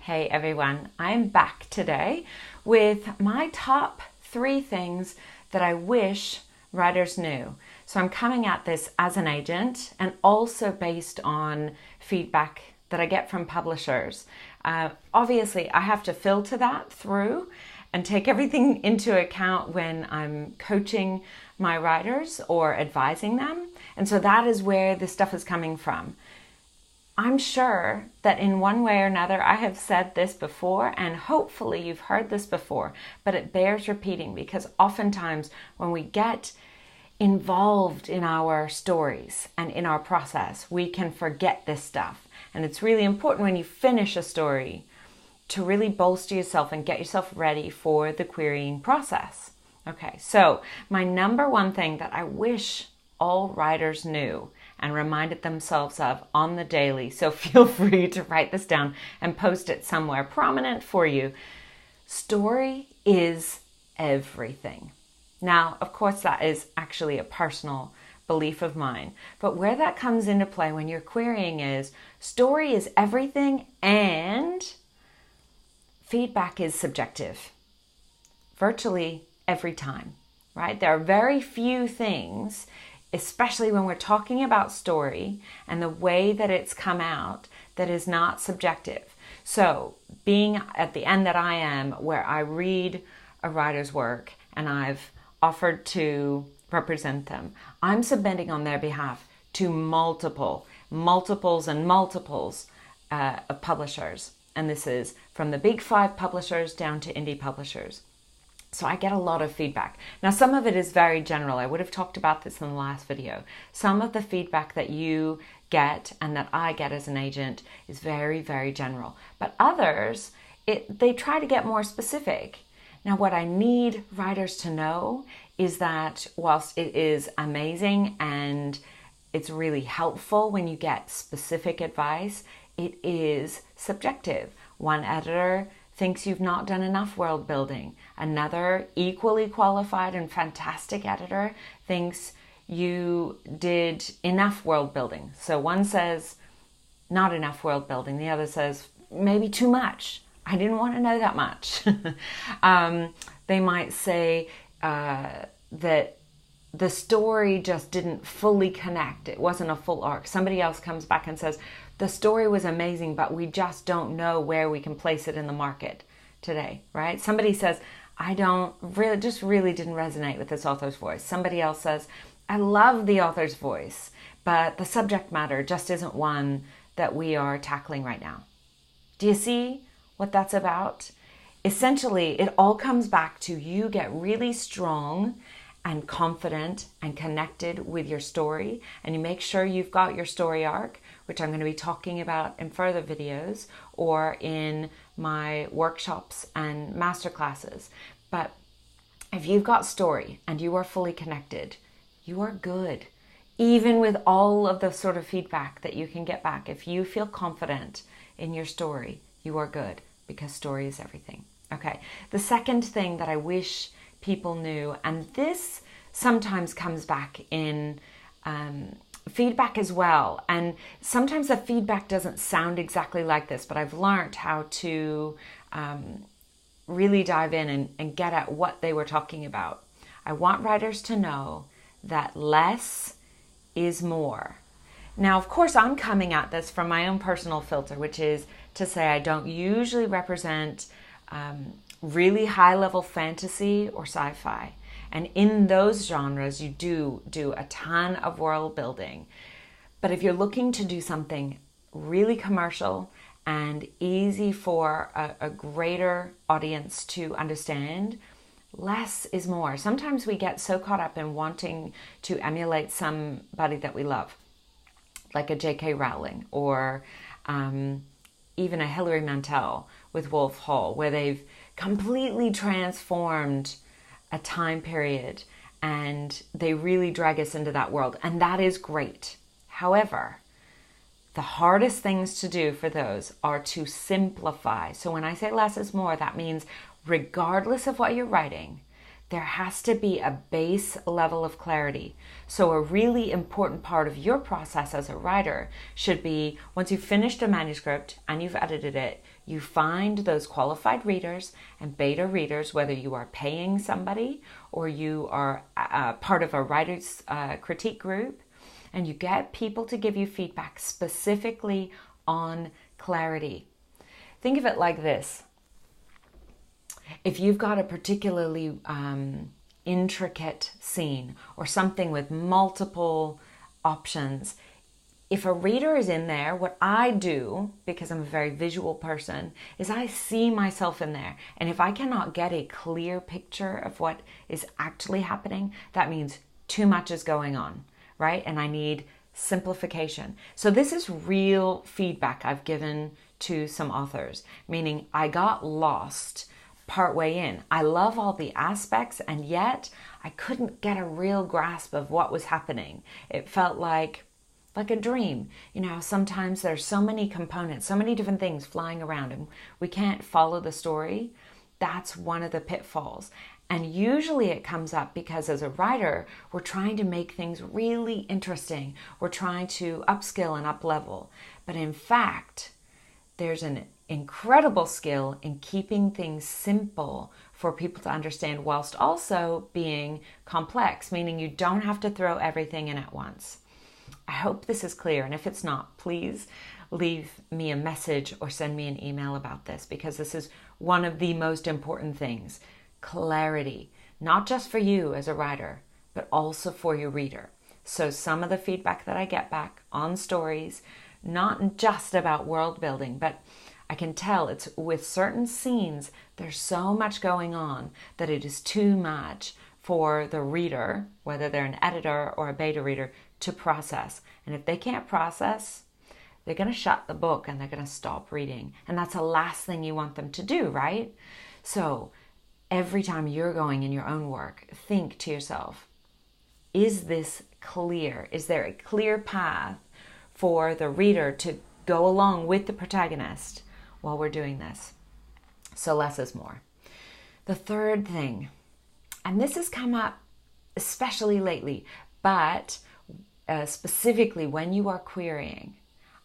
Hey everyone, I'm back today with my top 3 things that I wish writers knew. So I'm coming at this as an agent and also based on feedback that I get from publishers. Obviously, I have to filter that through and take everything into account when I'm coaching my writers or advising them. And so that is where this stuff is coming from. I'm sure that in one way or another I have said this before, and hopefully you've heard this before, but it bears repeating because oftentimes when we get involved in our stories and in our process, we can forget this stuff. And it's really important when you finish a story to really bolster yourself and get yourself ready for the querying process. Okay, so my number one thing that I wish all writers knew and reminded themselves of on the daily, so feel free to write this down and post it somewhere prominent for you. Story is everything. Now, of course, that is actually a personal belief of mine, but where that comes into play when you're querying is story is everything and feedback is subjective virtually every time, right? There are very few things, especially when we're talking about story and the way that it's come out, that is not subjective. So being at the end that I am, where I read a writer's work and I've offered to represent them, I'm submitting on their behalf to multiples of publishers. And this is from the big 5 publishers down to indie publishers. So I get a lot of feedback. Now, some of it is very general. I would have talked about this in the last video. Some of the feedback that you get and that I get as an agent is very, very general. But others, they try to get more specific. Now, what I need writers to know is that whilst it is amazing and it's really helpful when you get specific advice, it is subjective. One editor thinks you've not done enough world building. Another equally qualified and fantastic editor thinks you did enough world building. So one says not enough world building. The other says maybe too much. I didn't want to know that much. They might say that the story just didn't fully connect. It wasn't a full arc. Somebody else comes back and says, the story was amazing, but we just don't know where we can place it in the market today, right? Somebody says, I really didn't resonate with this author's voice. Somebody else says, I love the author's voice, but the subject matter just isn't one that we are tackling right now. Do you see what that's about? Essentially, it all comes back to you get really strong and confident and connected with your story, and you make sure you've got your story arc, which I'm going to be talking about in further videos or in my workshops and masterclasses. But if you've got story and you are fully connected, you are good. Even with all of the sort of feedback that you can get back, if you feel confident in your story, you are good, because story is everything. Okay, the second thing that I wish people knew, and this sometimes comes back in feedback as well, and sometimes the feedback doesn't sound exactly like this, but I've learned how to really dive in and get at what they were talking about. I want writers to know that less is more. Now, of course, I'm coming at this from my own personal filter, which is to say I don't usually represent really high-level fantasy or sci-fi. And in those genres, you do a ton of world building. But if you're looking to do something really commercial and easy for a greater audience to understand, less is more. Sometimes we get so caught up in wanting to emulate somebody that we love, like a J.K. Rowling or even a Hilary Mantel with Wolf Hall, where they've completely transformed a time period and they really drag us into that world. And that is great. However, the hardest things to do for those are to simplify. So when I say less is more, that means regardless of what you're writing, There has to be a base level of clarity. So a really important part of your process as a writer should be, once you've finished a manuscript and you've edited it, you find those qualified readers and beta readers, whether you are paying somebody or you are part of a writer's critique group, and you get people to give you feedback specifically on clarity. Think of it like this. If you've got a particularly intricate scene or something with multiple options, if a reader is in there, what I do, because I'm a very visual person, is I see myself in there. And if I cannot get a clear picture of what is actually happening, that means too much is going on, right? And I need simplification. So this is real feedback I've given to some authors, meaning I got lost partway in. I love all the aspects, and yet I couldn't get a real grasp of what was happening. It felt like a dream. You know, sometimes there's so many components, so many different things flying around, and we can't follow the story. That's one of the pitfalls. And usually it comes up because as a writer, we're trying to make things really interesting. We're trying to upskill and up-level. But in fact, there's an incredible skill in keeping things simple for people to understand whilst also being complex, meaning you don't have to throw everything in at once. I hope this is clear, and if it's not, please leave me a message or send me an email about this, because this is one of the most important things. Clarity, not just for you as a writer, but also for your reader. So some of the feedback that I get back on stories, not just about world building, but I can tell it's with certain scenes, there's so much going on that it is too much for the reader, whether they're an editor or a beta reader, to process. And if they can't process, they're going to shut the book and they're going to stop reading. And that's the last thing you want them to do, right? So every time you're going in your own work, think to yourself, is this clear? Is there a clear path for the reader to go along with the protagonist while we're doing this? So less is more. The third thing, and this has come up especially lately, but specifically when you are querying,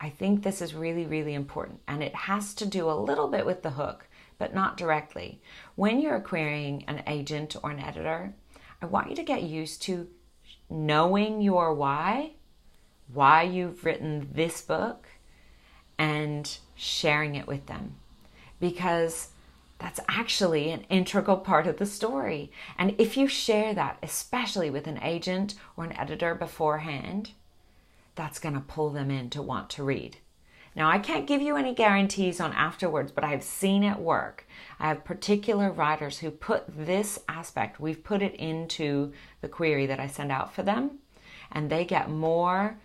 I think this is really, really important. And it has to do a little bit with the hook, but not directly. When you're querying an agent or an editor, I want you to get used to knowing your why you've written this book, and sharing it with them, because that's actually an integral part of the story. And if you share that, especially with an agent or an editor beforehand, that's going to pull them in to want to read. Now, I can't give you any guarantees on afterwards, but I've seen it work. I have particular writers who put this aspect, we've put it into the query that I send out for them, and they get more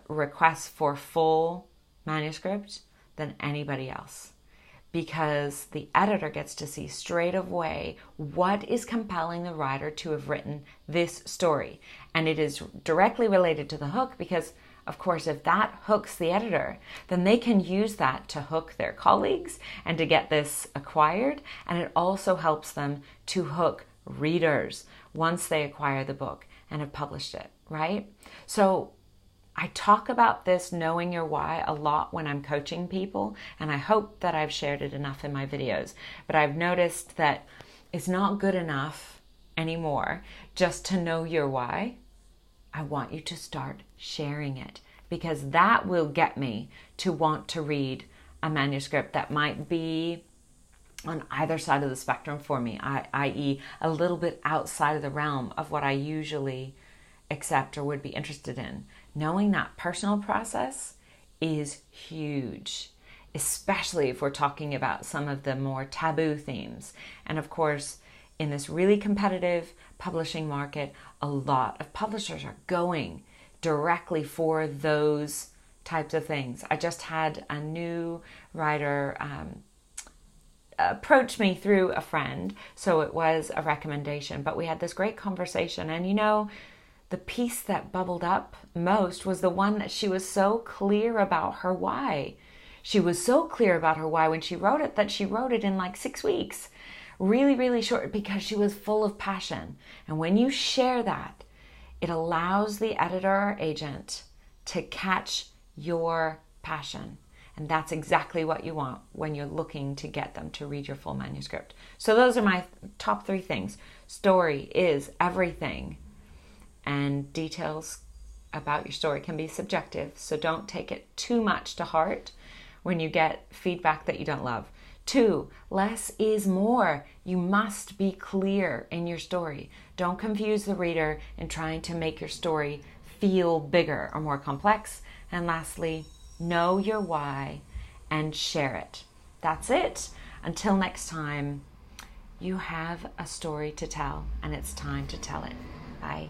requests for full manuscript than anybody else, because the editor gets to see straight away what is compelling the writer to have written this story. And it is directly related to the hook, because of course, if that hooks the editor, then they can use that to hook their colleagues and to get this acquired. And it also helps them to hook readers once they acquire the book and have published it, right? So I talk about this knowing your why a lot when I'm coaching people, and I hope that I've shared it enough in my videos. But I've noticed that it's not good enough anymore just to know your why. I want you to start sharing it, because that will get me to want to read a manuscript that might be on either side of the spectrum for me, i.e. a little bit outside of the realm of what I usually accept or would be interested in. Knowing that personal process is huge, especially if we're talking about some of the more taboo themes. And of course, in this really competitive publishing market, a lot of publishers are going directly for those types of things. I just had a new writer approach me through a friend, so it was a recommendation, but we had this great conversation. And you know, the piece that bubbled up most was the one that she was so clear about her why. She was so clear about her why when she wrote it that she wrote it in like 6 weeks, really, really short because she was full of passion. And when you share that, it allows the editor or agent to catch your passion. And that's exactly what you want when you're looking to get them to read your full manuscript. So those are my top 3 things. Story is everything. And details about your story can be subjective. So don't take it too much to heart when you get feedback that you don't love. 2, less is more. You must be clear in your story. Don't confuse the reader in trying to make your story feel bigger or more complex. And lastly, know your why and share it. That's it. Until next time, you have a story to tell, and it's time to tell it. Bye.